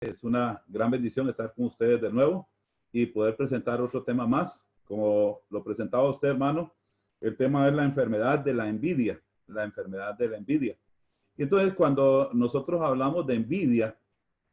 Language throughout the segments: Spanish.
Es una gran bendición estar con ustedes de nuevo y poder presentar otro tema más. Como lo presentaba usted, hermano, el tema es la enfermedad de la envidia, la enfermedad de la envidia. Y entonces, cuando nosotros hablamos de envidia,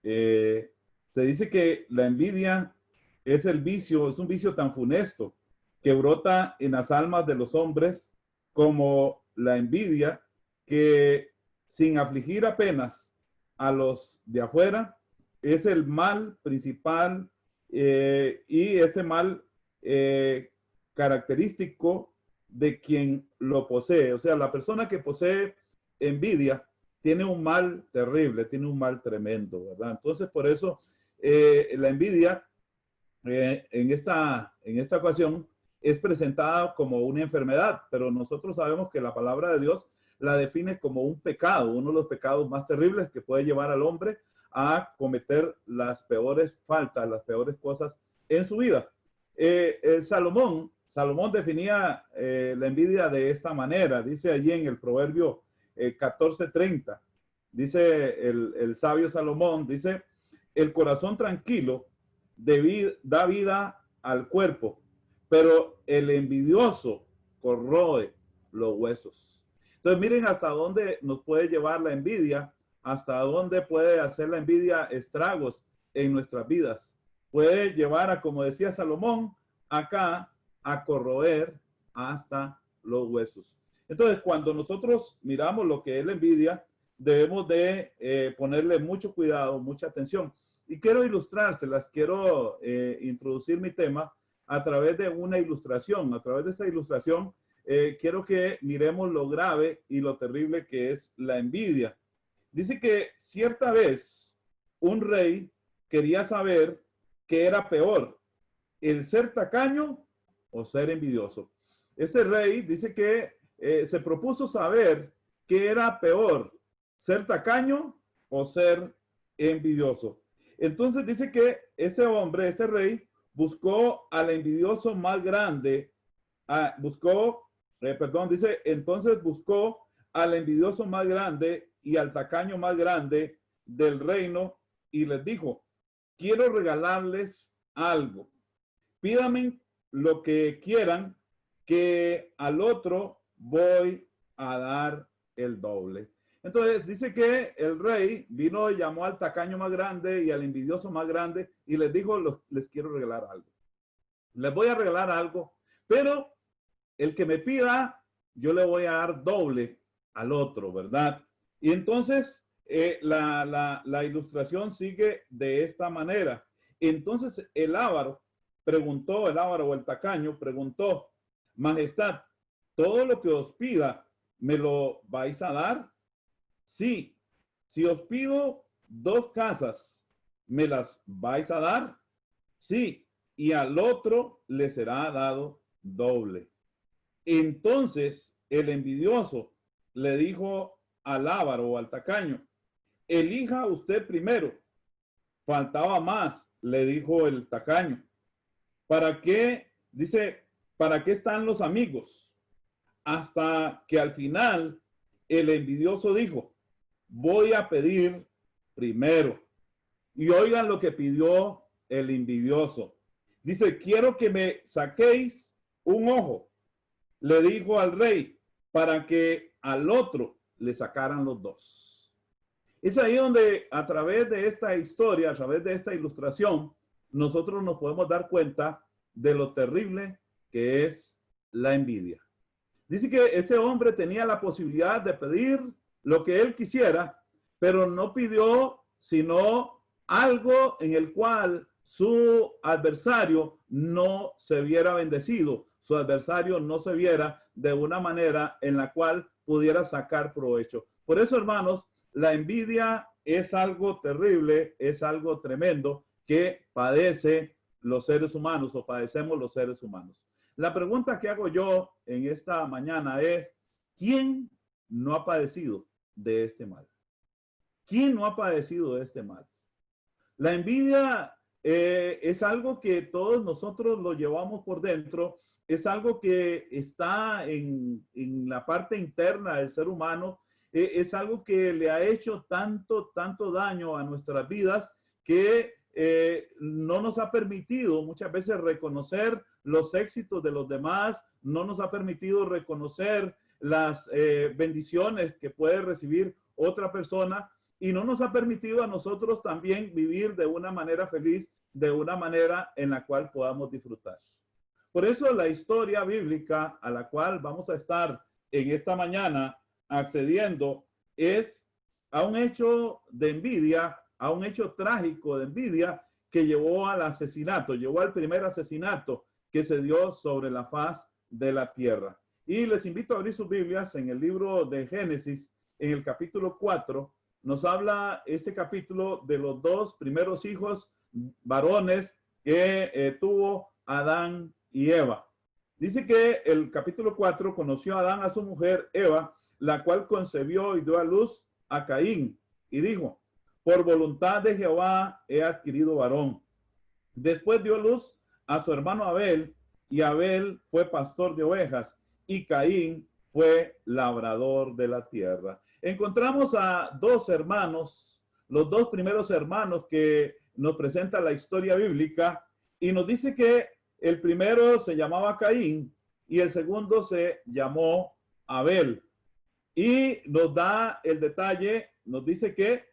se dice que la envidia es el vicio, es un vicio tan funesto que brota en las almas de los hombres como la envidia, que sin afligir apenas a los de afuera, es el mal principal y este mal característico de quien lo posee. O sea, la persona que posee envidia tiene un mal terrible, tiene un mal tremendo, ¿verdad? Entonces, por eso la envidia en esta ocasión es presentada como una enfermedad, pero nosotros sabemos que la palabra de Dios la define como un pecado, uno de los pecados más terribles que puede llevar al hombre a cometer las peores faltas, las peores cosas en su vida. Salomón definía la envidia de esta manera, dice allí en el Proverbio 14:30, dice el sabio Salomón, dice, el corazón tranquilo da vida al cuerpo, pero el envidioso corroe los huesos. Entonces miren hasta dónde nos puede llevar la envidia, hasta dónde puede hacer la envidia estragos en nuestras vidas. Puede llevar a, como decía Salomón, acá a corroer hasta los huesos. Entonces, cuando nosotros miramos lo que es la envidia, debemos de ponerle mucho cuidado, mucha atención. Y quiero ilustrárselas, quiero introducir mi tema a través de una ilustración. A través de esta ilustración, quiero que miremos lo grave y lo terrible que es la envidia. Dice que cierta vez un rey quería saber qué era peor, el ser tacaño o ser envidioso. Este rey dice que se propuso saber qué era peor, ser tacaño o ser envidioso. Entonces dice que este hombre, este rey, buscó al envidioso más grande, entonces buscó al envidioso más grande y al tacaño más grande del reino y les dijo, quiero regalarles algo. Pídame lo que quieran, que al otro voy a dar el doble. Entonces dice que el rey vino y llamó al tacaño más grande y al envidioso más grande y les dijo, les quiero regalar algo. Les voy a regalar algo, pero el que me pida, yo le voy a dar doble al otro, ¿verdad? Y entonces la ilustración sigue de esta manera. Entonces el avaro o el tacaño preguntó, Majestad, todo lo que os pida, ¿me lo vais a dar? Sí. Si os pido 2 casas, ¿me las vais a dar? Sí. Y al otro le será dado doble. Entonces el envidioso le dijo al avaro o al tacaño, elija usted primero. Faltaba más, le dijo el tacaño. ¿Para qué? Dice, ¿para qué están los amigos? Hasta que al final el envidioso dijo, voy a pedir primero. Y oigan lo que pidió el envidioso. Dice, quiero que me saquéis un ojo. Le dijo al rey, para que al otro le sacaran los 2. Es ahí donde a través de esta historia, a través de esta ilustración, nosotros nos podemos dar cuenta de lo terrible que es la envidia. Dice que ese hombre tenía la posibilidad de pedir lo que él quisiera, pero no pidió sino algo en el cual su adversario no se viera bendecido, su adversario no se viera de una manera en la cual pudiera sacar provecho. Por eso, hermanos, la envidia es algo terrible, es algo tremendo que padece los seres humanos o padecemos los seres humanos. La pregunta que hago yo en esta mañana es, ¿quién no ha padecido de este mal? ¿Quién no ha padecido de este mal? La envidia es algo que todos nosotros lo llevamos por dentro, es algo que está en la parte interna del ser humano, es algo que le ha hecho tanto daño a nuestras vidas que no nos ha permitido muchas veces reconocer los éxitos de los demás, no nos ha permitido reconocer las bendiciones que puede recibir otra persona y no nos ha permitido a nosotros también vivir de una manera feliz, de una manera en la cual podamos disfrutar. Por eso la historia bíblica a la cual vamos a estar en esta mañana accediendo es a un hecho de envidia, a un hecho trágico de envidia que llevó al asesinato, llevó al primer asesinato que se dio sobre la faz de la tierra. Y les invito a abrir sus Biblias en el libro de Génesis, en el capítulo 4. Nos habla este capítulo de los dos primeros hijos varones que tuvo Adán y Eva. Dice que el capítulo 4 conoció a Adán a su mujer Eva, la cual concebió y dio a luz a Caín y dijo: por voluntad de Jehová he adquirido varón. Después dio luz a su hermano Abel, y Abel fue pastor de ovejas, y Caín fue labrador de la tierra. Encontramos a dos hermanos, los dos primeros hermanos que nos presenta la historia bíblica, y nos dice que el primero se llamaba Caín y el segundo se llamó Abel. Y nos da el detalle, nos dice que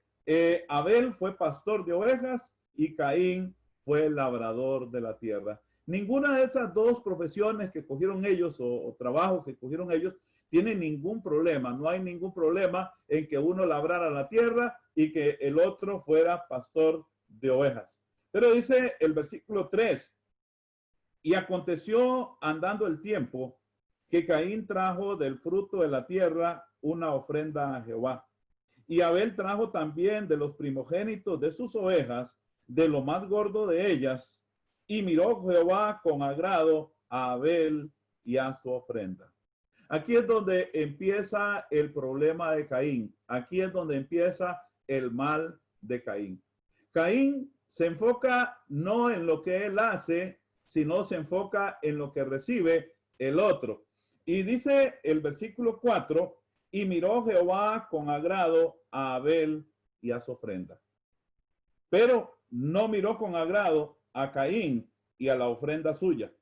Abel fue pastor de ovejas y Caín fue labrador de la tierra. Ninguna de esas dos profesiones que cogieron ellos o trabajos que cogieron ellos tiene ningún problema. No hay ningún problema en que uno labrara la tierra y que el otro fuera pastor de ovejas. Pero dice el versículo 3, y aconteció andando el tiempo que Caín trajo del fruto de la tierra una ofrenda a Jehová. Y Abel trajo también de los primogénitos de sus ovejas, de lo más gordo de ellas, y miró Jehová con agrado a Abel y a su ofrenda. Aquí es donde empieza el problema de Caín. Aquí es donde empieza el mal de Caín. Caín se enfoca no en lo que él hace, sino se enfoca en lo que recibe el otro. Y dice el versículo 4, y miró Jehová con agrado a Abel y a su ofrenda. Pero no miró con agrado a Caín y a la ofrenda suya.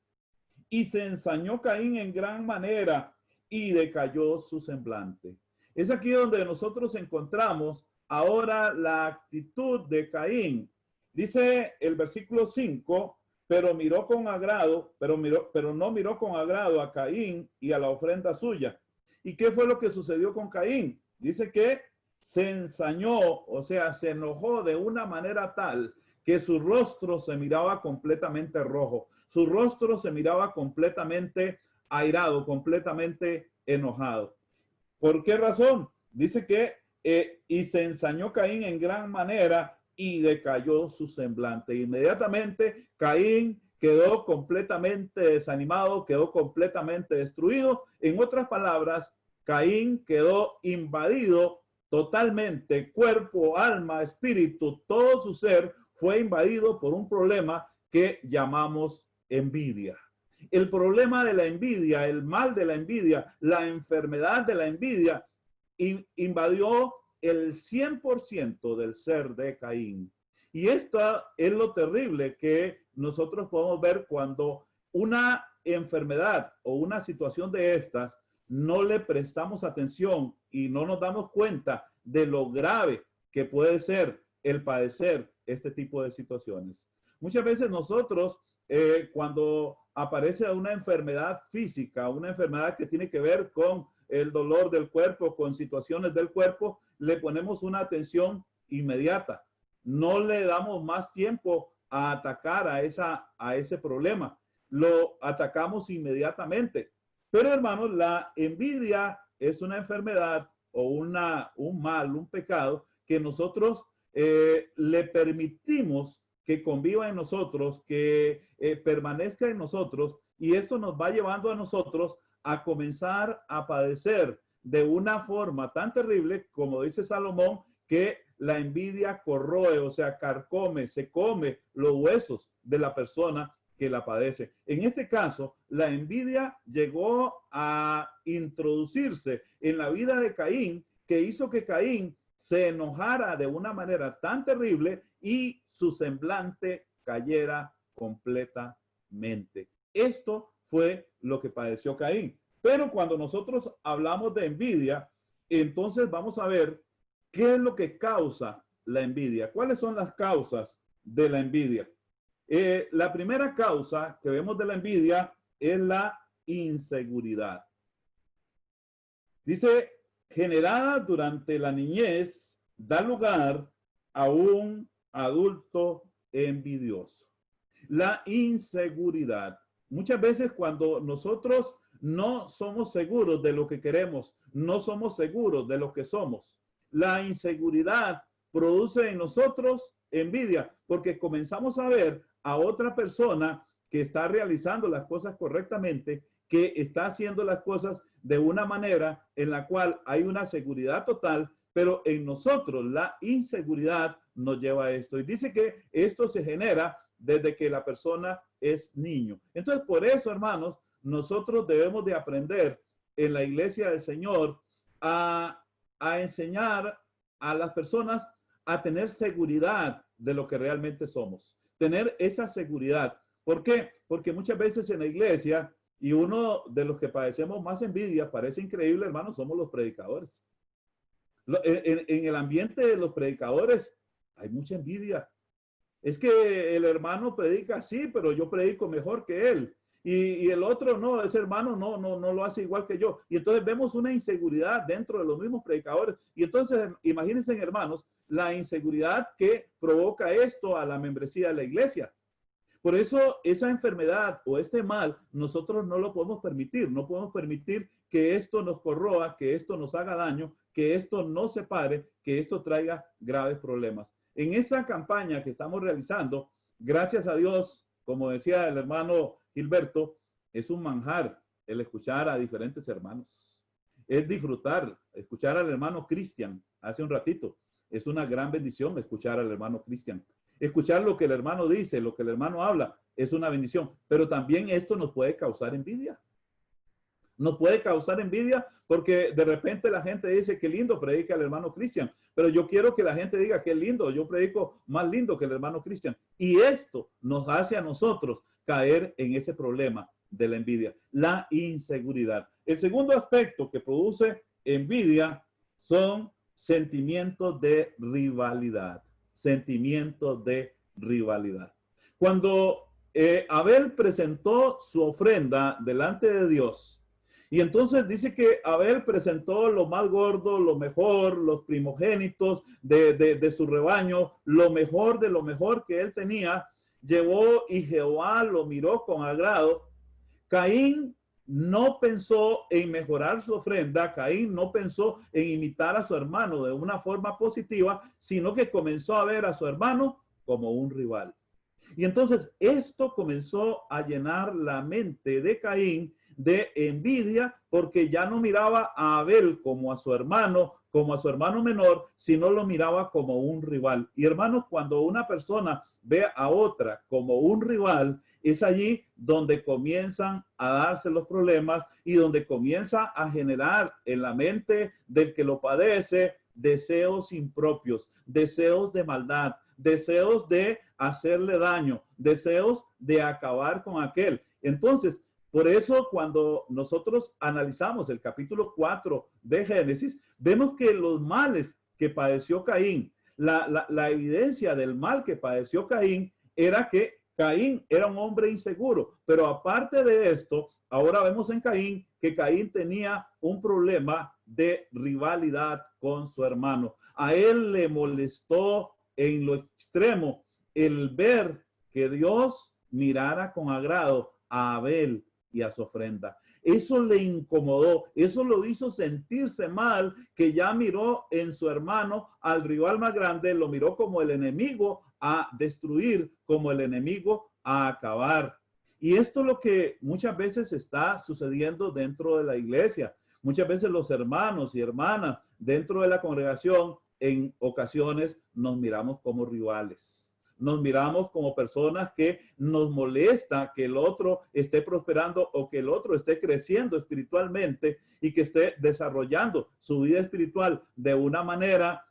Y se ensañó Caín en gran manera y decayó su semblante. Es aquí donde nosotros encontramos ahora la actitud de Caín. Dice el versículo 5, pero miró con agrado, pero no miró con agrado a Caín y a la ofrenda suya. ¿Y qué fue lo que sucedió con Caín? Dice que se ensañó, o sea, se enojó de una manera tal que su rostro se miraba completamente rojo. Su rostro se miraba completamente airado, completamente enojado. ¿Por qué razón? Dice que y se ensañó Caín en gran manera y decayó su semblante. Inmediatamente Caín quedó completamente desanimado, quedó completamente destruido. En otras palabras, Caín quedó invadido totalmente, cuerpo, alma, espíritu, todo su ser fue invadido por un problema que llamamos envidia. El problema de la envidia, el mal de la envidia, la enfermedad de la envidia invadió el 100% del ser de Caín. Y esto es lo terrible que nosotros podemos ver cuando una enfermedad o una situación de estas no le prestamos atención y no nos damos cuenta de lo grave que puede ser el padecer este tipo de situaciones. Muchas veces nosotros, cuando aparece una enfermedad física, una enfermedad que tiene que ver con el dolor del cuerpo, con situaciones del cuerpo, le ponemos una atención inmediata. No le damos más tiempo a atacar a ese problema. Lo atacamos inmediatamente. Pero hermanos, la envidia es una enfermedad o un mal, un pecado que nosotros le permitimos que conviva en nosotros, que permanezca en nosotros, y eso nos va llevando a nosotros a comenzar a padecer de una forma tan terrible, como dice Salomón, que la envidia corroe, o sea, carcome, se come los huesos de la persona que la padece. En este caso, la envidia llegó a introducirse en la vida de Caín, que hizo que Caín se enojara de una manera tan terrible y su semblante cayera completamente. Esto fue lo que padeció Caín. Pero cuando nosotros hablamos de envidia, entonces vamos a ver qué es lo que causa la envidia. ¿Cuáles son las causas de la envidia? La primera causa que vemos de la envidia es la inseguridad. Dice, generada durante la niñez, da lugar a un adulto envidioso. La inseguridad. Muchas veces cuando nosotros no somos seguros de lo que queremos, no somos seguros de lo que somos, la inseguridad produce en nosotros envidia, porque comenzamos a ver a otra persona que está realizando las cosas correctamente, que está haciendo las cosas de una manera en la cual hay una seguridad total, pero en nosotros la inseguridad nos lleva a esto. Y dice que esto se genera desde que la persona es niño. Entonces, por eso, hermanos, nosotros debemos de aprender en la iglesia del Señor a enseñar a las personas a tener seguridad de lo que realmente somos. Tener esa seguridad. ¿Por qué? Porque muchas veces en la iglesia, y uno de los que padecemos más envidia, parece increíble, hermanos, somos los predicadores. En el ambiente de los predicadores hay mucha envidia. Es que el hermano predica así, pero yo predico mejor que él. Y el otro no, ese hermano no lo hace igual que yo. Y entonces vemos una inseguridad dentro de los mismos predicadores. Y entonces, imagínense, hermanos, la inseguridad que provoca esto a la membresía de la iglesia. Por eso esa enfermedad o este mal nosotros no lo podemos permitir. No podemos permitir que esto nos corroa, que esto nos haga daño, que esto nos separe, que esto traiga graves problemas. En esa campaña que estamos realizando, gracias a Dios, como decía el hermano Gilberto, es un manjar el escuchar a diferentes hermanos. Es disfrutar, escuchar al hermano Cristian hace un ratito. Es una gran bendición escuchar al hermano Cristian. Escuchar lo que el hermano dice, lo que el hermano habla, es una bendición. Pero también esto nos puede causar envidia. Nos puede causar envidia porque de repente la gente dice que lindo predica el hermano Cristian. Pero yo quiero que la gente diga que lindo, yo predico más lindo que el hermano Cristian. Y esto nos hace a nosotros caer en ese problema de la envidia, la inseguridad. El segundo aspecto que produce envidia son sentimientos de rivalidad. Sentimientos de rivalidad. Cuando Abel presentó su ofrenda delante de Dios, y entonces dice que Abel presentó lo más gordo, lo mejor, los primogénitos de su rebaño, lo mejor de lo mejor que él tenía, llevó y Jehová lo miró con agrado. Caín no pensó en mejorar su ofrenda, Caín no pensó en imitar a su hermano de una forma positiva, sino que comenzó a ver a su hermano como un rival. Y entonces esto comenzó a llenar la mente de Caín de envidia, porque ya no miraba a Abel como a su hermano menor, sino lo miraba como un rival. Y hermanos, cuando una persona ve a otra como un rival, es allí donde comienzan a darse los problemas y donde comienza a generar en la mente del que lo padece deseos impropios, deseos de maldad, deseos de hacerle daño, deseos de acabar con aquel. Entonces, por eso cuando nosotros analizamos el capítulo 4 de Génesis, vemos que los males que padeció Caín, la evidencia del mal que padeció Caín era que Caín era un hombre inseguro, pero aparte de esto, ahora vemos en Caín que Caín tenía un problema de rivalidad con su hermano. A él le molestó en lo extremo el ver que Dios mirara con agrado a Abel y a su ofrenda. Eso le incomodó, eso lo hizo sentirse mal, que ya miró en su hermano al rival más grande, lo miró como el enemigo a destruir, como el enemigo a acabar. Y esto es lo que muchas veces está sucediendo dentro de la iglesia. Muchas veces los hermanos y hermanas dentro de la congregación en ocasiones nos miramos como rivales. Nos miramos como personas que nos molesta que el otro esté prosperando o que el otro esté creciendo espiritualmente y que esté desarrollando su vida espiritual de una manera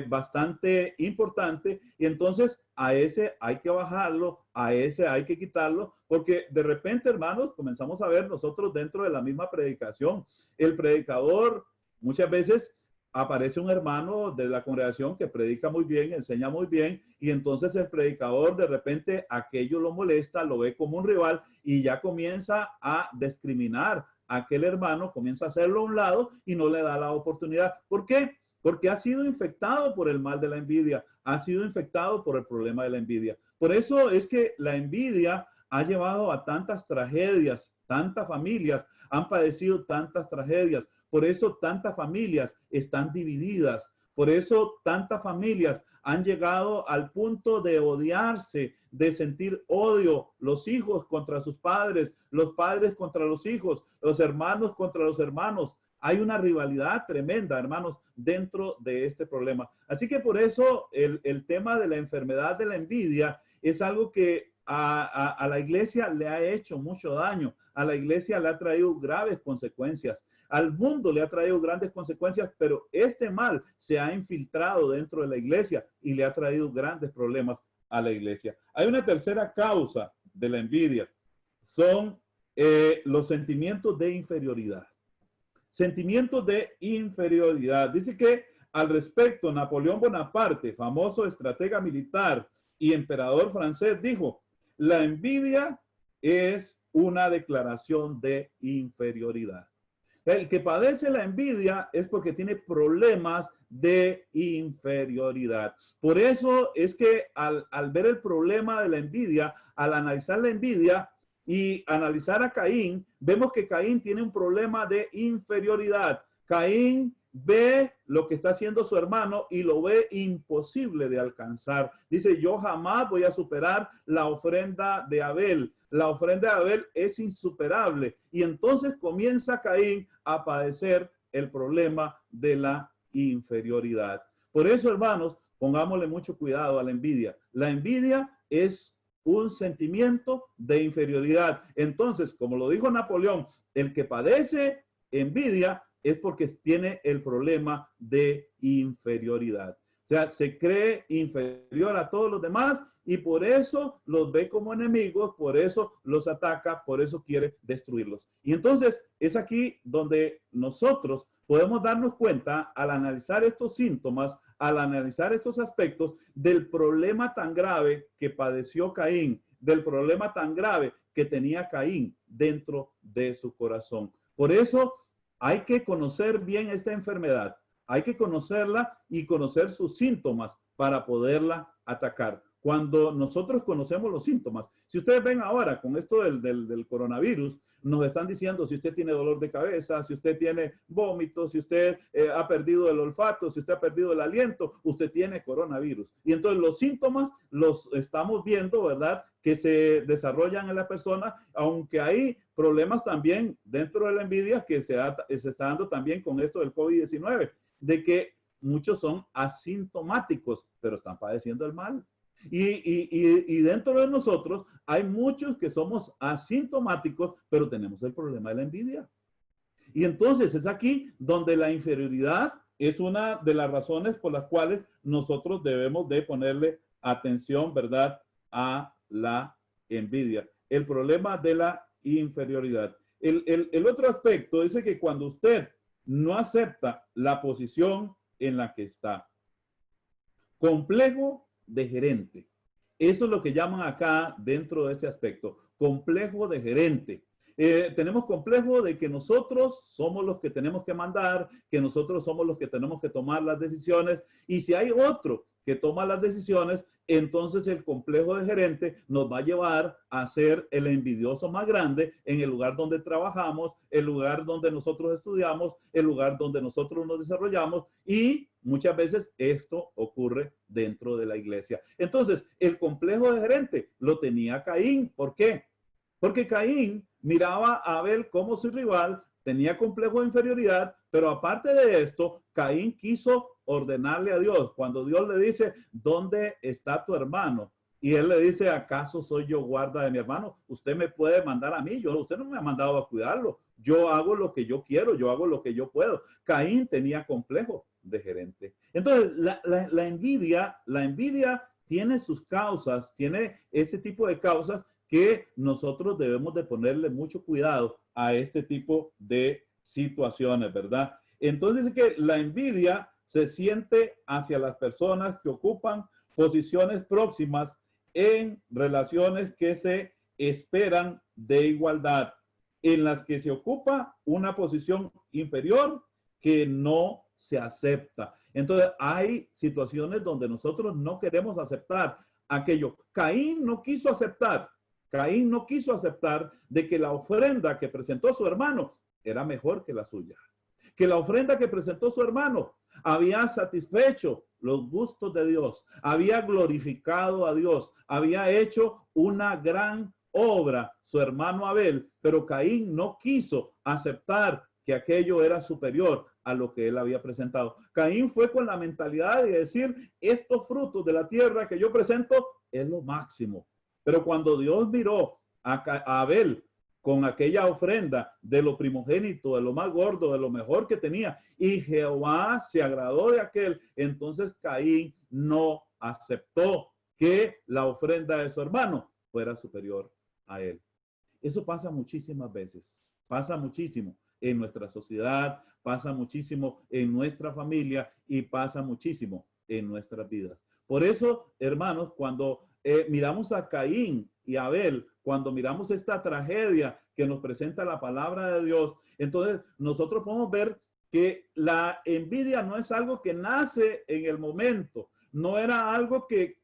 bastante importante, y entonces a ese hay que bajarlo, a ese hay que quitarlo, porque de repente, hermanos, comenzamos a ver nosotros dentro de la misma predicación, el predicador muchas veces aparece un hermano de la congregación que predica muy bien, enseña muy bien, y entonces el predicador de repente aquello lo molesta, lo ve como un rival y ya comienza a discriminar a aquel hermano, comienza a hacerlo a un lado y no le da la oportunidad. ¿Por qué? Porque ha sido infectado por el mal de la envidia, ha sido infectado por el problema de la envidia. Por eso es que la envidia ha llevado a tantas tragedias, tantas familias han padecido tantas tragedias. Por eso tantas familias están divididas. Por eso tantas familias han llegado al punto de odiarse, de sentir odio, los hijos contra sus padres, los padres contra los hijos, los hermanos contra los hermanos. Hay una rivalidad tremenda, hermanos, dentro de este problema. Así que por eso el tema de la enfermedad de la envidia es algo que a la iglesia le ha hecho mucho daño. A la iglesia le ha traído graves consecuencias. Al mundo le ha traído grandes consecuencias, pero este mal se ha infiltrado dentro de la iglesia y le ha traído grandes problemas a la iglesia. Hay una tercera causa de la envidia. Son los sentimientos de inferioridad. Sentimientos de inferioridad. Dice que al respecto, Napoleón Bonaparte, famoso estratega militar y emperador francés, dijo: la envidia es una declaración de inferioridad. El que padece la envidia es porque tiene problemas de inferioridad. Por eso es que al ver el problema de la envidia, al analizar la envidia y analizar a Caín, vemos que Caín tiene un problema de inferioridad. Caín ve lo que está haciendo su hermano y lo ve imposible de alcanzar. Dice: yo jamás voy a superar la ofrenda de Abel. La ofrenda de Abel es insuperable. Y entonces comienza Caín a padecer el problema de la inferioridad. Por eso, hermanos, pongámosle mucho cuidado a la envidia. La envidia es un sentimiento de inferioridad. Entonces, como lo dijo Napoleón, el que padece envidia es porque tiene el problema de inferioridad. O sea, se cree inferior a todos los demás y por eso los ve como enemigos, por eso los ataca, por eso quiere destruirlos. Y entonces es aquí donde nosotros podemos darnos cuenta al analizar estos síntomas, al analizar estos aspectos del problema tan grave que padeció Caín, del problema tan grave que tenía Caín dentro de su corazón. Por eso hay que conocer bien esta enfermedad, hay que conocerla y conocer sus síntomas para poderla atacar. Cuando nosotros conocemos los síntomas, si ustedes ven ahora con esto del coronavirus, nos están diciendo si usted tiene dolor de cabeza, si usted tiene vómitos, si usted ha perdido el olfato, si usted ha perdido el aliento, usted tiene coronavirus. Y entonces los síntomas los estamos viendo, ¿verdad?, que se desarrollan en la persona, aunque hay problemas también dentro de la envidia que se está dando también con esto del COVID-19, de que muchos son asintomáticos, pero están padeciendo el mal. Y dentro de nosotros hay muchos que somos asintomáticos, pero tenemos el problema de la envidia. Y entonces es aquí donde la inferioridad es una de las razones por las cuales nosotros debemos de ponerle atención, ¿verdad?, a la envidia. El problema de la inferioridad. El otro aspecto dice que cuando usted no acepta la posición en la que está, complejo de gerente. Eso es lo que llaman acá dentro de este aspecto, complejo de gerente. Tenemos complejo de que nosotros somos los que tenemos que mandar, que nosotros somos los que tenemos que tomar las decisiones, y si hay otro que toma las decisiones, entonces el complejo de gerente nos va a llevar a ser el envidioso más grande en el lugar donde trabajamos, el lugar donde nosotros estudiamos, el lugar donde nosotros nos desarrollamos, y muchas veces esto ocurre dentro de la iglesia. Entonces, el complejo de gerente lo tenía Caín. ¿Por qué? Porque Caín miraba a Abel como su rival, tenía complejo de inferioridad, pero aparte de esto, Caín quiso ordenarle a Dios. Cuando Dios le dice: ¿dónde está tu hermano? Y él le dice: ¿acaso soy yo guarda de mi hermano? Usted me puede mandar a mí, usted no me ha mandado a cuidarlo. Yo hago lo que yo quiero, yo hago lo que yo puedo. Caín tenía complejo. de gerente. Entonces, la envidia tiene sus causas, tiene ese tipo de causas que nosotros debemos de ponerle mucho cuidado a este tipo de situaciones, ¿verdad? Entonces, dice que la envidia se siente hacia las personas que ocupan posiciones próximas en relaciones que se esperan de igualdad, en las que se ocupa una posición inferior que no se acepta. Entonces, hay situaciones donde nosotros no queremos aceptar aquello. Caín no quiso aceptar. Caín no quiso aceptar de que la ofrenda que presentó su hermano era mejor que la suya. Que la ofrenda que presentó su hermano había satisfecho los gustos de Dios, había glorificado a Dios, había hecho una gran obra su hermano Abel, pero Caín no quiso aceptar que aquello era superior a lo que él había presentado. Caín fue con la mentalidad de decir, estos frutos de la tierra que yo presento es lo máximo. Pero cuando Dios miró a Abel con aquella ofrenda de lo primogénito, de lo más gordo, de lo mejor que tenía, y Jehová se agradó de aquel, entonces Caín no aceptó que la ofrenda de su hermano fuera superior a él. Eso pasa muchísimas veces, pasa muchísimo en nuestra sociedad, pasa muchísimo en nuestra familia y pasa muchísimo en nuestras vidas. Por eso, hermanos, cuando miramos a Caín y a Abel, cuando miramos esta tragedia que nos presenta la palabra de Dios, entonces nosotros podemos ver que la envidia no es algo que nace en el momento, no era algo que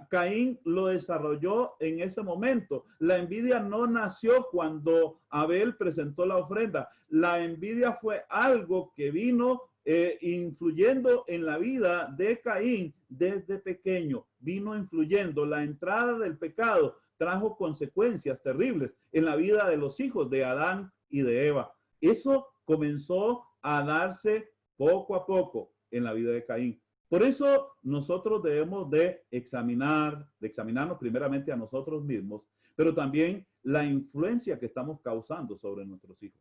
Caín lo desarrolló en ese momento. La envidia no nació cuando Abel presentó la ofrenda. La envidia fue algo que vino influyendo en la vida de Caín desde pequeño. Vino influyendo. La entrada del pecado trajo consecuencias terribles en la vida de los hijos de Adán y de Eva. Eso comenzó a darse poco a poco en la vida de Caín. Por eso nosotros debemos de examinarnos primeramente a nosotros mismos, pero también la influencia que estamos causando sobre nuestros hijos.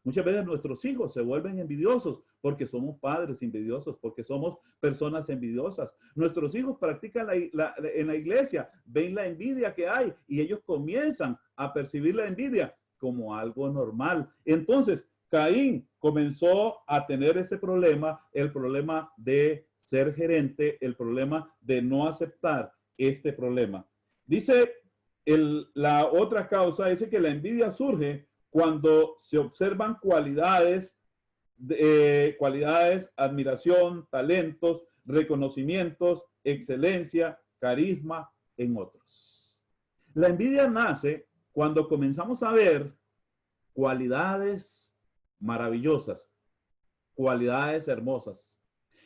Muchas veces nuestros hijos se vuelven envidiosos porque somos padres envidiosos, porque somos personas envidiosas. Nuestros hijos practican en la iglesia, ven la envidia que hay y ellos comienzan a percibir la envidia como algo normal. Entonces, Caín comenzó a tener ese problema, el problema de ser gerente, el problema de no aceptar este problema. Dice la otra causa, dice que la envidia surge cuando se observan cualidades, admiración, talentos, reconocimientos, excelencia, carisma en otros. La envidia nace cuando comenzamos a ver cualidades maravillosas, cualidades hermosas.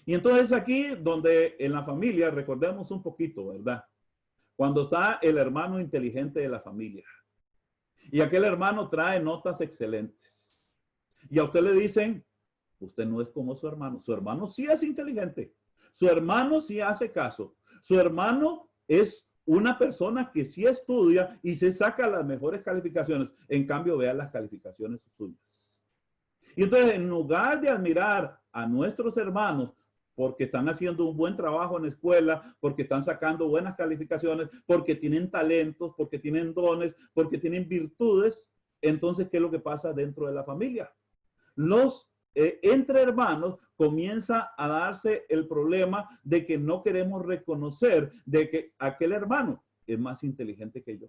Y entonces aquí donde en la familia, recordemos un poquito, ¿verdad? Cuando está el hermano inteligente de la familia y aquel hermano trae notas excelentes y a usted le dicen, usted no es como su hermano sí es inteligente, su hermano sí hace caso, su hermano es una persona que sí estudia y se saca las mejores calificaciones, en cambio vea las calificaciones suyas. Y entonces en lugar de admirar a nuestros hermanos porque están haciendo un buen trabajo en la escuela, porque están sacando buenas calificaciones, porque tienen talentos, porque tienen dones, porque tienen virtudes, entonces, ¿qué es lo que pasa dentro de la familia? Entre hermanos comienza a darse el problema de que no queremos reconocer de que aquel hermano es más inteligente que yo.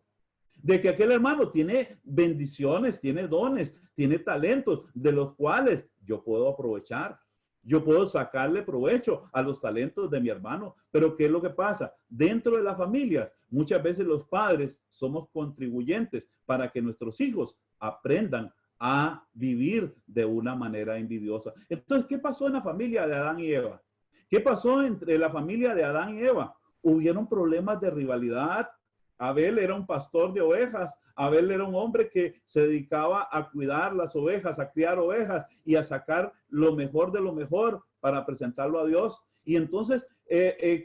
De que aquel hermano tiene bendiciones, tiene dones, tiene talentos de los cuales yo puedo aprovechar. Yo puedo sacarle provecho a los talentos de mi hermano, pero ¿qué es lo que pasa? Dentro de la familia, muchas veces los padres somos contribuyentes para que nuestros hijos aprendan a vivir de una manera envidiosa. Entonces, ¿qué pasó en la familia de Adán y Eva? ¿Qué pasó entre la familia de Adán y Eva? Hubieron problemas de rivalidad. Abel era un pastor de ovejas. Abel era un hombre que se dedicaba a cuidar las ovejas, a criar ovejas y a sacar lo mejor de lo mejor para presentarlo a Dios. Y entonces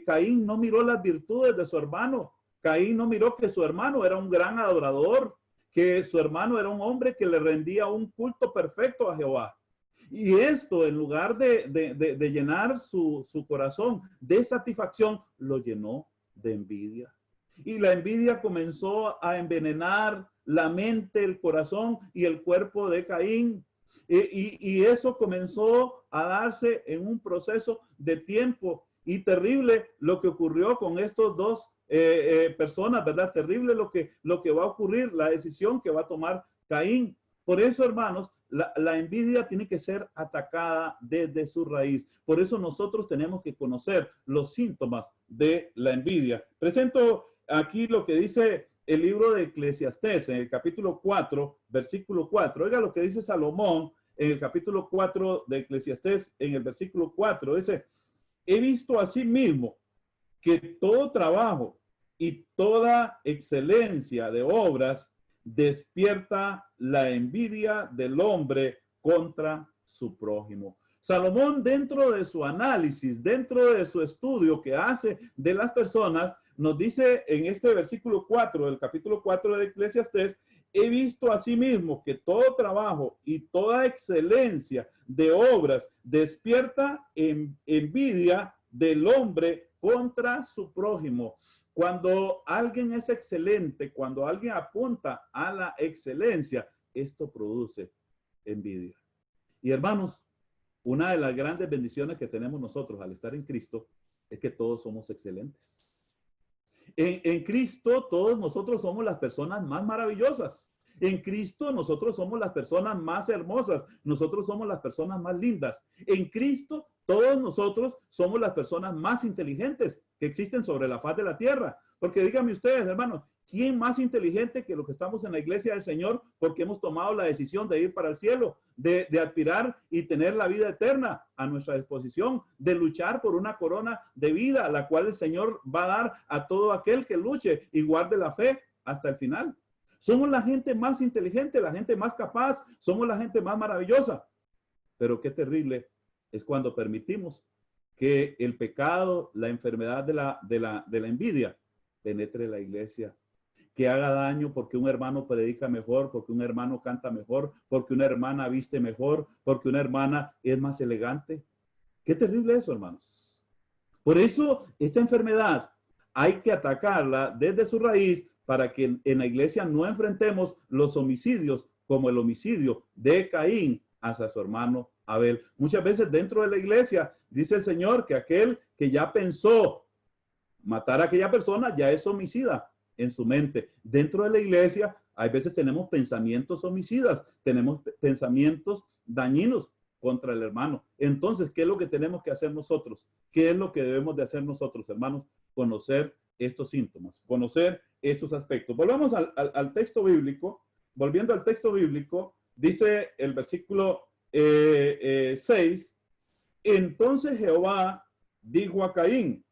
Caín no miró las virtudes de su hermano. Caín no miró que su hermano era un gran adorador, que su hermano era un hombre que le rendía un culto perfecto a Jehová. Y esto, en lugar de llenar su corazón de satisfacción, lo llenó de envidia. Y la envidia comenzó a envenenar la mente, el corazón y el cuerpo de Caín. Y eso comenzó a darse en un proceso de tiempo. Y terrible lo que ocurrió con estos dos personas, ¿verdad? Terrible lo que va a ocurrir, la decisión que va a tomar Caín. Por eso, hermanos, la envidia tiene que ser atacada desde su raíz. Por eso nosotros tenemos que conocer los síntomas de la envidia. Presento aquí lo que dice el libro de Eclesiastés en el capítulo 4, versículo 4. Oiga lo que dice Salomón en el capítulo 4 de Eclesiastés, en el versículo 4. Dice, he visto asimismo que todo trabajo y toda excelencia de obras despierta la envidia del hombre contra su prójimo. Salomón, dentro de su análisis, dentro de su estudio que hace de las personas, nos dice en este versículo 4 del capítulo 4 de Eclesiastés, he visto asimismo que todo trabajo y toda excelencia de obras despierta envidia del hombre contra su prójimo. Cuando alguien es excelente, cuando alguien apunta a la excelencia, esto produce envidia. Y hermanos, una de las grandes bendiciones que tenemos nosotros al estar en Cristo es que todos somos excelentes. En Cristo todos nosotros somos las personas más maravillosas. En Cristo nosotros somos las personas más hermosas. Nosotros somos las personas más lindas. En Cristo todos nosotros somos las personas más inteligentes que existen sobre la faz de la tierra. Porque díganme ustedes, hermanos, ¿quién más inteligente que los que estamos en la iglesia del Señor? Porque hemos tomado la decisión de ir para el cielo, de aspirar y tener la vida eterna a nuestra disposición, de luchar por una corona de vida, la cual el Señor va a dar a todo aquel que luche y guarde la fe hasta el final. Somos la gente más inteligente, la gente más capaz, somos la gente más maravillosa. Pero qué terrible es cuando permitimos que el pecado, la enfermedad de la envidia penetre la iglesia, que haga daño porque un hermano predica mejor, porque un hermano canta mejor, porque una hermana viste mejor, porque una hermana es más elegante. Qué terrible eso, hermanos. Por eso esta enfermedad hay que atacarla desde su raíz para que en la iglesia no enfrentemos los homicidios como el homicidio de Caín hacia su hermano Abel. Muchas veces dentro de la iglesia dice el Señor que aquel que ya pensó matar a aquella persona ya es homicida en su mente. Dentro de la iglesia hay veces tenemos pensamientos homicidas, tenemos pensamientos dañinos contra el hermano. Entonces, ¿qué es lo que tenemos que hacer nosotros? ¿Qué es lo que debemos de hacer nosotros, hermanos? Conocer estos síntomas, conocer estos aspectos. Volvamos al texto bíblico. Volviendo al texto bíblico, dice el versículo 6, entonces Jehová dijo a Caín,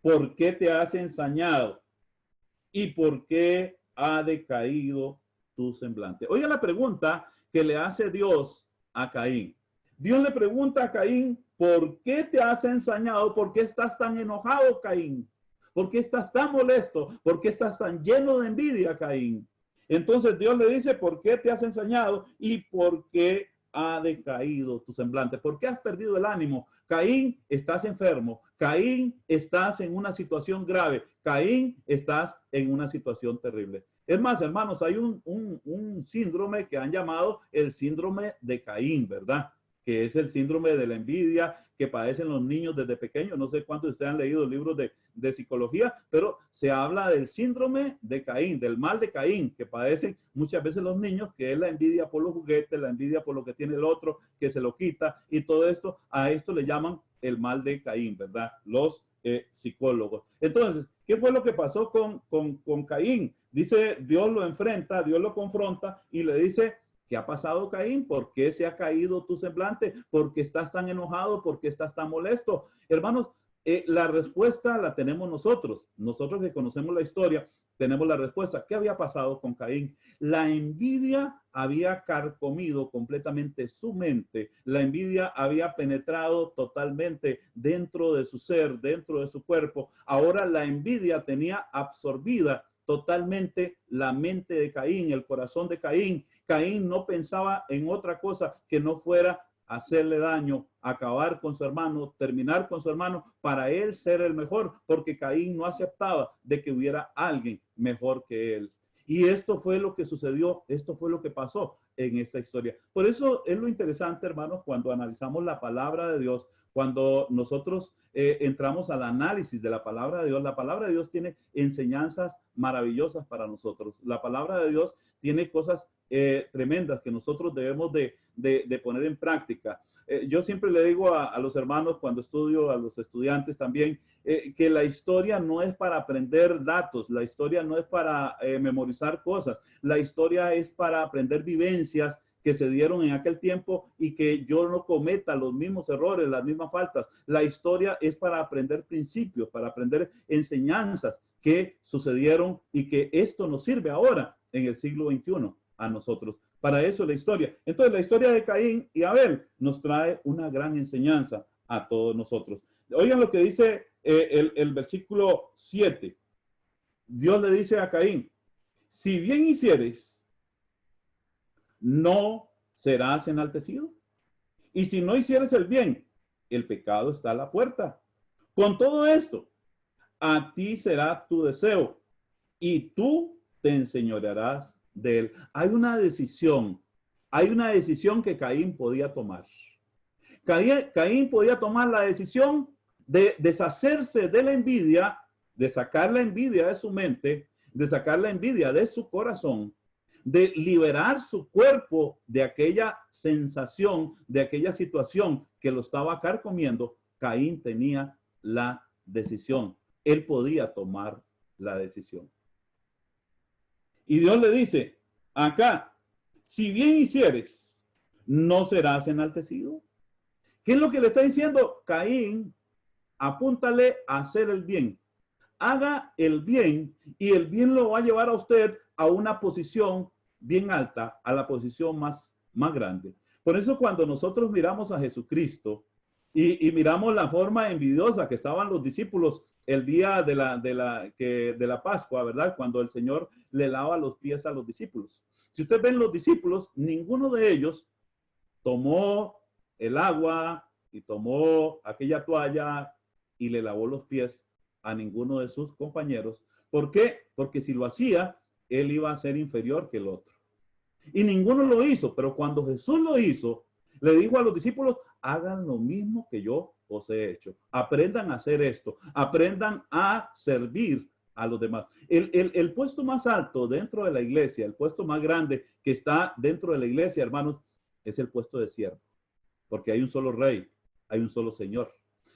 ¿por qué te has ensañado? ¿Y por qué ha decaído tu semblante? Oiga la pregunta que le hace Dios a Caín. Dios le pregunta a Caín, ¿por qué te has ensañado? ¿Por qué estás tan enojado, Caín? ¿Por qué estás tan molesto? ¿Por qué estás tan lleno de envidia, Caín? Entonces Dios le dice, ¿por qué te has ensañado? ¿Y por qué ha decaído tu semblante? ¿Por qué has perdido el ánimo? Caín, estás enfermo. Caín, estás en una situación grave. Caín, estás en una situación terrible. Es más, hermanos, hay un síndrome que han llamado el síndrome de Caín, ¿verdad? Que es el síndrome de la envidia que padecen los niños desde pequeños. No sé cuántos de ustedes han leído libros de psicología, pero se habla del síndrome de Caín, del mal de Caín, que padecen muchas veces los niños, que es la envidia por los juguetes, la envidia por lo que tiene el otro, que se lo quita, y todo esto, a esto le llaman el mal de Caín, ¿verdad? Los psicólogos. Entonces, ¿qué fue lo que pasó con Caín? Dice, Dios lo enfrenta, Dios lo confronta y le dice, ¿qué ha pasado, Caín? ¿Por qué se ha caído tu semblante? ¿Por qué estás tan enojado? ¿Por qué estás tan molesto? Hermanos, la respuesta la tenemos nosotros. Nosotros que conocemos la historia, tenemos la respuesta. ¿Qué había pasado con Caín? La envidia había carcomido completamente su mente. La envidia había penetrado totalmente dentro de su ser, dentro de su cuerpo. Ahora la envidia tenía absorbida totalmente la mente de Caín, el corazón de Caín. Caín no pensaba en otra cosa que no fuera hacerle daño, acabar con su hermano, terminar con su hermano, para él ser el mejor, porque Caín no aceptaba de que hubiera alguien mejor que él. Y esto fue lo que sucedió, esto fue lo que pasó en esta historia. Por eso es lo interesante, hermanos, cuando analizamos la palabra de Dios, cuando nosotros entramos al análisis de la palabra de Dios tiene enseñanzas maravillosas para nosotros. La palabra de Dios tiene cosas tremendas que nosotros debemos de poner en práctica. Yo siempre le digo a los hermanos cuando estudio, a los estudiantes también, que la historia no es para aprender datos, la historia no es para memorizar cosas, la historia es para aprender vivencias que se dieron en aquel tiempo y que yo no cometa los mismos errores, las mismas faltas. La historia es para aprender principios, para aprender enseñanzas que sucedieron y que esto nos sirve ahora en el siglo XXI a nosotros. Para eso la historia. Entonces la historia de Caín y Abel nos trae una gran enseñanza a todos nosotros. Oigan lo que dice el versículo 7. Dios le dice a Caín, si bien hicieres, no serás enaltecido. Y si no hicieres el bien, el pecado está a la puerta. Con todo esto, a ti será tu deseo y tú te enseñorearás de él. Hay una decisión que Caín podía tomar. Caín podía tomar la decisión de deshacerse de la envidia, de sacar la envidia de su mente, de sacar la envidia de su corazón, de liberar su cuerpo de aquella sensación, de aquella situación que lo estaba carcomiendo. Caín tenía la decisión. Él podía tomar la decisión. Y Dios le dice, acá, si bien hicieres, no serás enaltecido. ¿Qué es lo que le está diciendo? Caín, apúntale a hacer el bien. Haga el bien y el bien lo va a llevar a usted a una posición bien alta, a la posición más grande. Por eso cuando nosotros miramos a Jesucristo y miramos la forma envidiosa que estaban los discípulos el día de la Pascua, ¿verdad? Cuando el Señor le lava los pies a los discípulos. Si usted ven los discípulos, ninguno de ellos tomó el agua y tomó aquella toalla y le lavó los pies a ninguno de sus compañeros. ¿Por qué? Porque si lo hacía, él iba a ser inferior que el otro. Y ninguno lo hizo, pero cuando Jesús lo hizo, le dijo a los discípulos, hagan lo mismo que yo os he hecho. Aprendan a hacer esto, aprendan a servir a los demás. El puesto más alto dentro de la iglesia, el puesto más grande que está dentro de la iglesia, hermanos, es el puesto de siervo. Porque hay un solo rey, hay un solo Señor.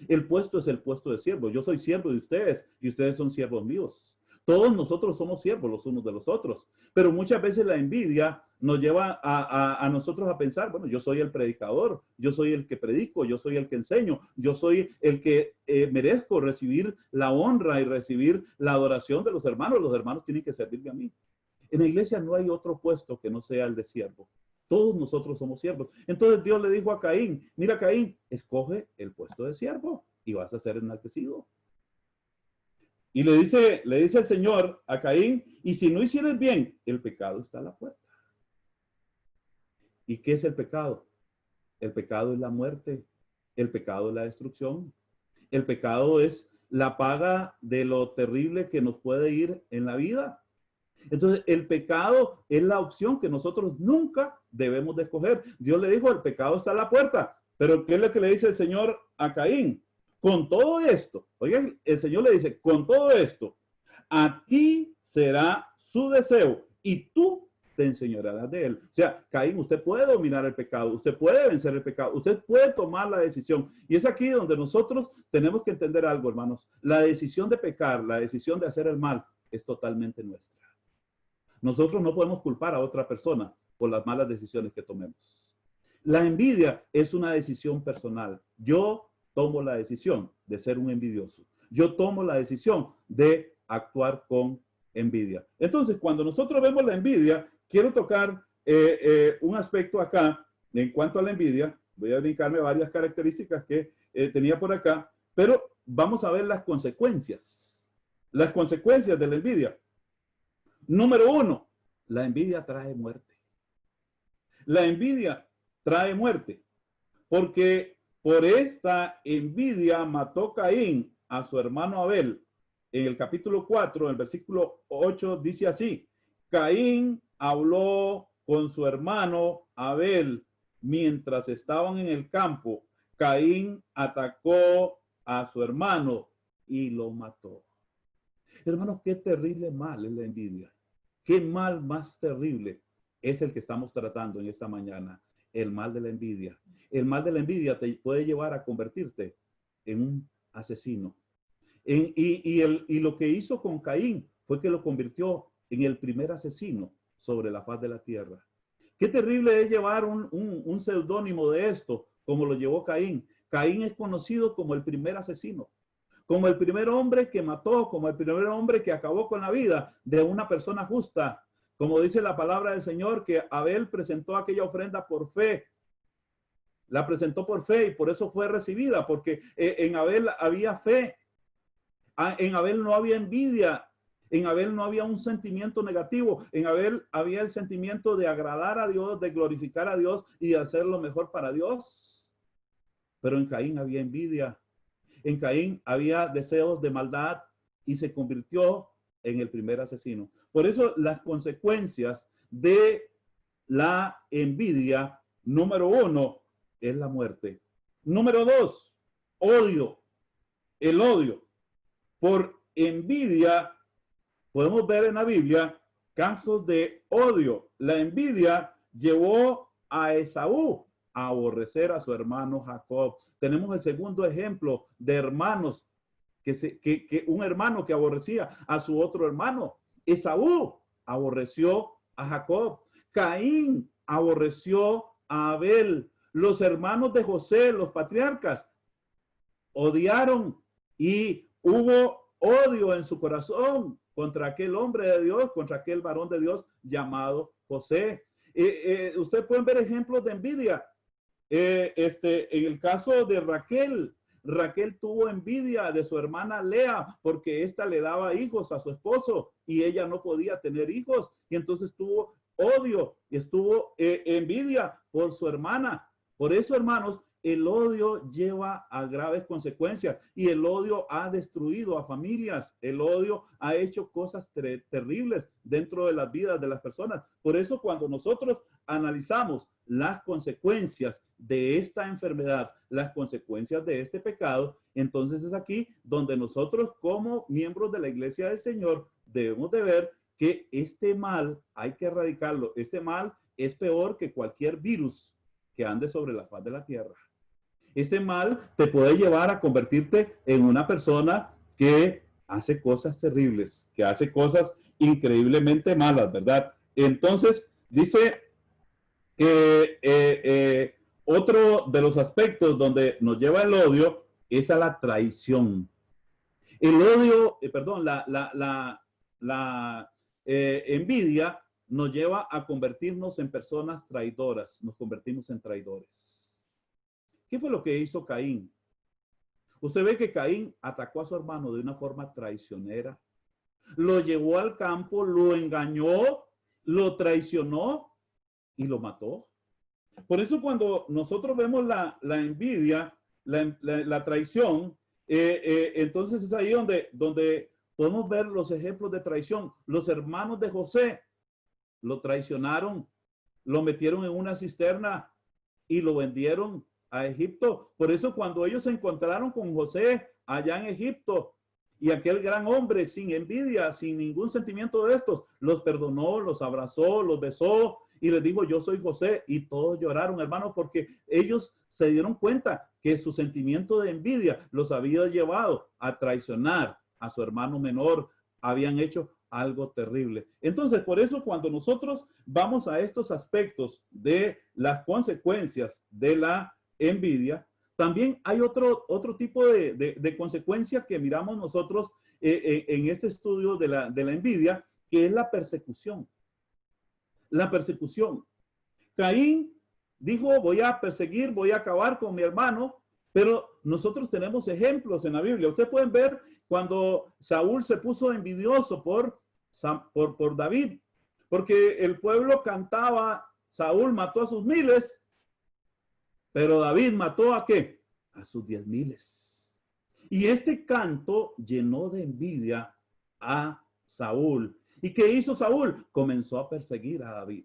El puesto es el puesto de siervo. Yo soy siervo de ustedes y ustedes son siervos míos. Todos nosotros somos siervos los unos de los otros, pero muchas veces la envidia nos lleva a nosotros a pensar, bueno, yo soy el predicador, yo soy el que predico, yo soy el que enseño, yo soy el que merezco recibir la honra y recibir la adoración de los hermanos tienen que servirme a mí. En la iglesia no hay otro puesto que no sea el de siervo. Todos nosotros somos siervos. Entonces Dios le dijo a Caín, mira Caín, escoge el puesto de siervo y vas a ser enaltecido. Y le dice el Señor a Caín, y si no hicieres bien, el pecado está a la puerta. ¿Y qué es el pecado? El pecado es la muerte. El pecado es la destrucción. El pecado es la paga de lo terrible que nos puede ir en la vida. Entonces, el pecado es la opción que nosotros nunca debemos de escoger. Dios le dijo, el pecado está a la puerta. Pero ¿qué es lo que le dice el Señor a Caín? Con todo esto, oigan, el Señor le dice, con todo esto, a ti será su deseo y tú te enseñorearás de él. O sea, Caín, usted puede dominar el pecado, usted puede vencer el pecado, usted puede tomar la decisión. Y es aquí donde nosotros tenemos que entender algo, hermanos. La decisión de pecar, la decisión de hacer el mal, es totalmente nuestra. Nosotros no podemos culpar a otra persona por las malas decisiones que tomemos. La envidia es una decisión personal. Yo tomo la decisión de ser un envidioso. Yo tomo la decisión de actuar con envidia. Entonces, cuando nosotros vemos la envidia, quiero tocar un aspecto acá en cuanto a la envidia. Voy a brincarme varias características que tenía por acá, pero vamos a ver las consecuencias de la envidia. Número uno, la envidia trae muerte. La envidia trae muerte, porque por esta envidia mató Caín a su hermano Abel. En el capítulo 4, en el versículo 8, dice así: Caín habló con su hermano Abel mientras estaban en el campo. Caín atacó a su hermano y lo mató. Hermanos, qué terrible mal es la envidia. Qué mal más terrible es el que estamos tratando en esta mañana. El mal de la envidia. El mal de la envidia te puede llevar a convertirte en un asesino. Y lo que hizo con Caín fue que lo convirtió en el primer asesino sobre la faz de la tierra. Qué terrible es llevar un seudónimo de esto, como lo llevó Caín. Caín es conocido como el primer asesino, como el primer hombre que mató, como el primer hombre que acabó con la vida de una persona justa. Como dice la palabra del Señor, que Abel presentó aquella ofrenda por fe. La presentó por fe y por eso fue recibida, porque en Abel había fe. En Abel no había envidia, en Abel no había un sentimiento negativo, en Abel había el sentimiento de agradar a Dios, de glorificar a Dios y de hacer lo mejor para Dios. Pero en Caín había envidia, en Caín había deseos de maldad y se convirtió en el primer asesino. Por eso las consecuencias de la envidia, número uno, es la muerte. Número dos, odio, el odio. Por envidia, podemos ver en la Biblia casos de odio. La envidia llevó a Esaú a aborrecer a su hermano Jacob. Tenemos el segundo ejemplo de hermanos, que un hermano que aborrecía a su otro hermano. Esaú aborreció a Jacob. Caín aborreció a Abel. Los hermanos de José, los patriarcas, odiaron y hubo odio en su corazón contra aquel hombre de Dios, contra aquel varón de Dios llamado José. Ustedes pueden ver ejemplos de envidia. En el caso de Raquel, Raquel tuvo envidia de su hermana Lea porque ésta le daba hijos a su esposo y ella no podía tener hijos, y entonces tuvo odio y estuvo envidia por su hermana. Por eso, hermanos, el odio lleva a graves consecuencias y el odio ha destruido a familias. El odio ha hecho cosas terribles dentro de las vidas de las personas. Por eso, cuando nosotros analizamos las consecuencias de esta enfermedad, las consecuencias de este pecado, entonces es aquí donde nosotros, como miembros de la Iglesia del Señor, debemos de ver que este mal hay que erradicarlo. Este mal es peor que cualquier virus que ande sobre la faz de la tierra. Este mal te puede llevar a convertirte en una persona que hace cosas terribles, que hace cosas increíblemente malas, ¿verdad? Entonces, dice que otro de los aspectos donde nos lleva el odio es a la traición. El odio, la envidia nos lleva a convertirnos en personas traidoras, nos convertimos en traidores. ¿Qué fue lo que hizo Caín? Usted ve que Caín atacó a su hermano de una forma traicionera, lo llevó al campo, lo engañó, lo traicionó y lo mató. Por eso cuando nosotros vemos la envidia, la traición, entonces es ahí donde podemos ver los ejemplos de traición. Los hermanos de José lo traicionaron, lo metieron en una cisterna y lo vendieron a Egipto. Por eso cuando ellos se encontraron con José allá en Egipto, y aquel gran hombre sin envidia, sin ningún sentimiento de estos, los perdonó, los abrazó, los besó y les dijo: yo soy José. Y todos lloraron, hermanos, porque ellos se dieron cuenta que su sentimiento de envidia los había llevado a traicionar a su hermano menor. Habían hecho algo terrible. Entonces, por eso cuando nosotros vamos a estos aspectos de las consecuencias de la envidia, también hay otro tipo de consecuencia que miramos nosotros en este estudio de la envidia, que es la persecución. La persecución. Caín dijo: voy a perseguir, voy a acabar con mi hermano, pero nosotros tenemos ejemplos en la Biblia. Ustedes pueden ver cuando Saúl se puso envidioso por por David, porque el pueblo cantaba, Saúl mató a sus miles, pero David mató ¿a qué? A sus 10,000. Y este canto llenó de envidia a Saúl. ¿Y qué hizo Saúl? Comenzó a perseguir a David.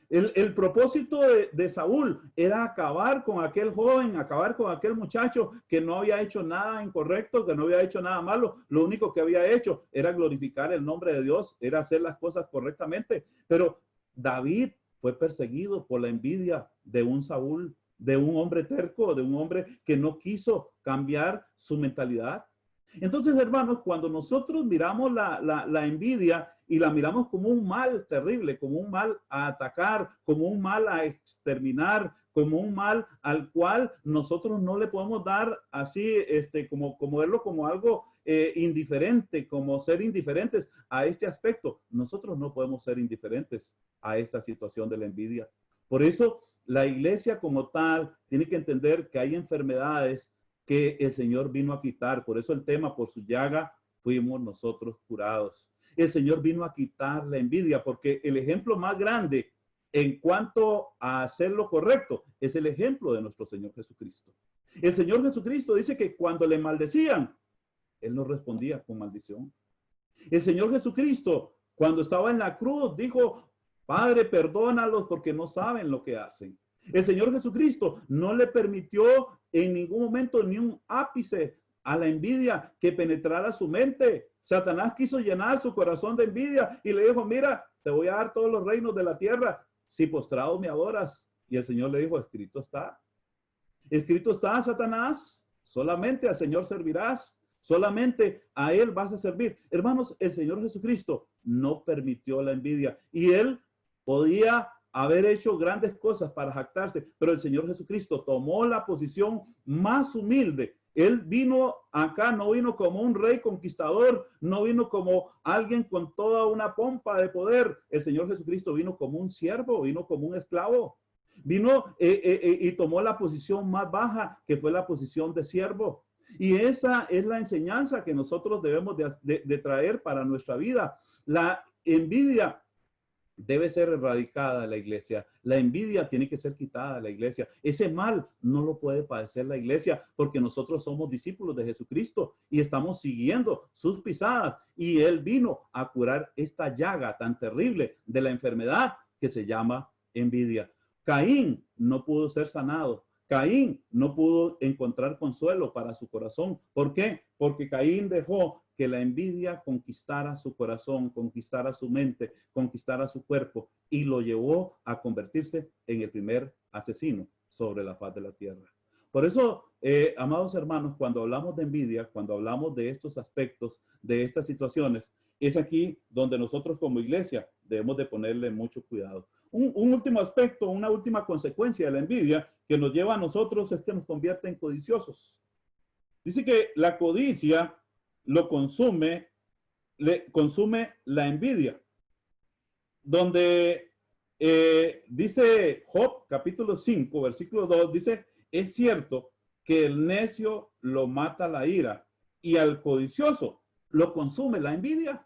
El propósito de Saúl era acabar con aquel joven, acabar con aquel muchacho que no había hecho nada incorrecto, que no había hecho nada malo. Lo único que había hecho era glorificar el nombre de Dios, era hacer las cosas correctamente. Pero David fue perseguido por la envidia de un Saúl, de un hombre terco, de un hombre que no quiso cambiar su mentalidad. Entonces, hermanos, cuando nosotros miramos la envidia y la miramos como un mal terrible, como un mal a atacar, como un mal a exterminar, como un mal al cual nosotros no le podemos dar así, como verlo como algo indiferente, como ser indiferentes a este aspecto. Nosotros no podemos ser indiferentes a esta situación de la envidia. Por eso, la iglesia como tal tiene que entender que hay enfermedades que el Señor vino a quitar. Por eso el tema, por su llaga fuimos nosotros curados. El Señor vino a quitar la envidia, porque el ejemplo más grande en cuanto a hacer lo correcto es el ejemplo de nuestro Señor Jesucristo. El Señor Jesucristo dice que cuando le maldecían, Él no respondía con maldición. El Señor Jesucristo, cuando estaba en la cruz, dijo, Padre, perdónalos porque no saben lo que hacen. El Señor Jesucristo no le permitió en ningún momento ni un ápice a la envidia que penetrara su mente. Satanás quiso llenar su corazón de envidia y le dijo, mira, te voy a dar todos los reinos de la tierra si postrado me adoras. Y el Señor le dijo, escrito está. Escrito está, Satanás, solamente al Señor servirás. Solamente a Él vas a servir. Hermanos, el Señor Jesucristo no permitió la envidia y Él podía haber hecho grandes cosas para jactarse, pero el Señor Jesucristo tomó la posición más humilde. Él vino acá, no vino como un rey conquistador, no vino como alguien con toda una pompa de poder. El Señor Jesucristo vino como un siervo, vino como un esclavo. Vino y tomó la posición más baja, que fue la posición de siervo. Y esa es la enseñanza que nosotros debemos de traer para nuestra vida. La envidia debe ser erradicada de la iglesia. La envidia tiene que ser quitada de la iglesia. Ese mal no lo puede padecer la iglesia porque nosotros somos discípulos de Jesucristo y estamos siguiendo sus pisadas. Y Él vino a curar esta llaga tan terrible de la enfermedad que se llama envidia. Caín no pudo ser sanado. Caín no pudo encontrar consuelo para su corazón. ¿Por qué? Porque Caín dejó que la envidia conquistara su corazón, conquistara su mente, conquistara su cuerpo y lo llevó a convertirse en el primer asesino sobre la faz de la tierra. Por eso, amados hermanos, cuando hablamos de envidia, cuando hablamos de estos aspectos, de estas situaciones, es aquí donde nosotros como iglesia debemos de ponerle mucho cuidado. Un último aspecto, una última consecuencia de la envidia que nos lleva a nosotros es que nos convierte en codiciosos. Dice que la codicia lo consume, le consume la envidia. Donde dice Job, capítulo 5, versículo 2, dice, es cierto que el necio lo mata la ira y al codicioso lo consume la envidia.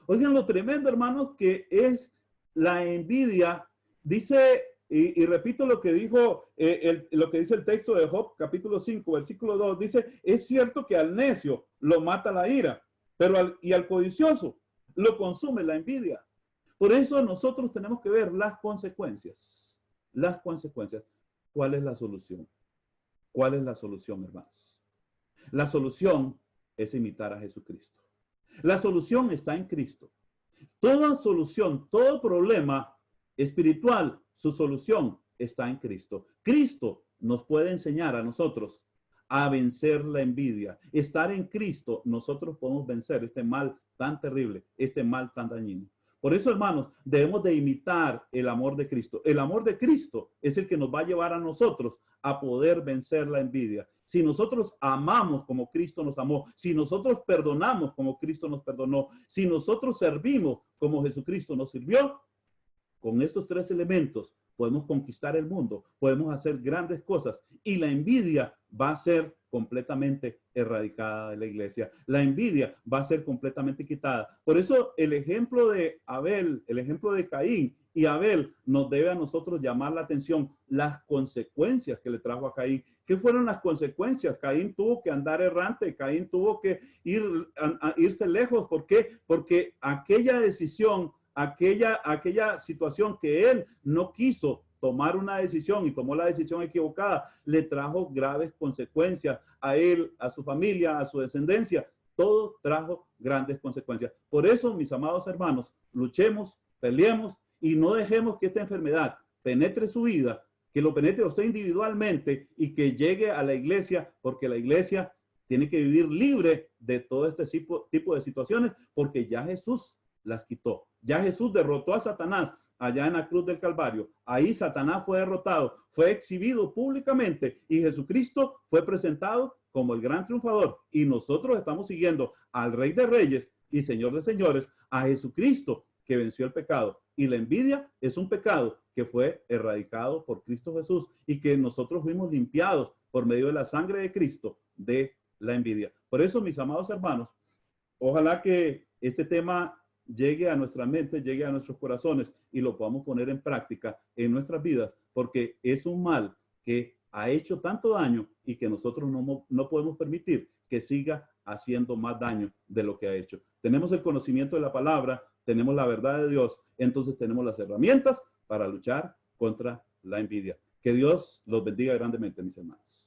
Oigan lo tremendo, hermanos, que es la envidia. Dice, y repito lo que dijo, lo que dice el texto de Job, capítulo 5, versículo 2, dice, es cierto que al necio lo mata la ira, pero al codicioso lo consume la envidia. Por eso nosotros tenemos que ver las consecuencias. Las consecuencias. ¿Cuál es la solución? ¿Cuál es la solución, hermanos? La solución es imitar a Jesucristo. La solución está en Cristo. Toda solución, todo problema espiritual, su solución está en Cristo. Cristo nos puede enseñar a nosotros a vencer la envidia. Estar en Cristo, nosotros podemos vencer este mal tan terrible, este mal tan dañino. Por eso, hermanos, debemos de imitar el amor de Cristo. El amor de Cristo es el que nos va a llevar a nosotros a poder vencer la envidia. Si nosotros amamos como Cristo nos amó, si nosotros perdonamos como Cristo nos perdonó, si nosotros servimos como Jesucristo nos sirvió, con estos tres elementos podemos conquistar el mundo, podemos hacer grandes cosas y la envidia va a ser completamente erradicada de la iglesia. La envidia va a ser completamente quitada. Por eso el ejemplo de Abel, el ejemplo de Caín y Abel nos debe a nosotros llamar la atención, las consecuencias que le trajo a Caín. ¿Qué fueron las consecuencias? Caín tuvo que andar errante, Caín tuvo que irse lejos. ¿Por qué? Porque aquella decisión, aquella situación que él no quiso tomar una decisión y tomó la decisión equivocada, le trajo graves consecuencias a él, a su familia, a su descendencia. Todo trajo grandes consecuencias. Por eso, mis amados hermanos, luchemos, peleemos y no dejemos que esta enfermedad penetre su vida, que lo penetre a usted individualmente y que llegue a la iglesia, porque la iglesia tiene que vivir libre de todo este tipo de situaciones, porque ya Jesús las quitó. Ya Jesús derrotó a Satanás allá en la cruz del Calvario. Ahí Satanás fue derrotado, fue exhibido públicamente y Jesucristo fue presentado como el gran triunfador. Y nosotros estamos siguiendo al Rey de Reyes y Señor de Señores, a Jesucristo, que venció el pecado. Y la envidia es un pecado que fue erradicado por Cristo Jesús y que nosotros fuimos limpiados por medio de la sangre de Cristo de la envidia. Por eso, mis amados hermanos, ojalá que este tema llegue a nuestra mente, llegue a nuestros corazones y lo podamos poner en práctica en nuestras vidas, porque es un mal que ha hecho tanto daño y que nosotros no podemos permitir que siga haciendo más daño de lo que ha hecho. Tenemos el conocimiento de la palabra, tenemos la verdad de Dios, entonces tenemos las herramientas para luchar contra la envidia. Que Dios los bendiga grandemente, mis hermanos.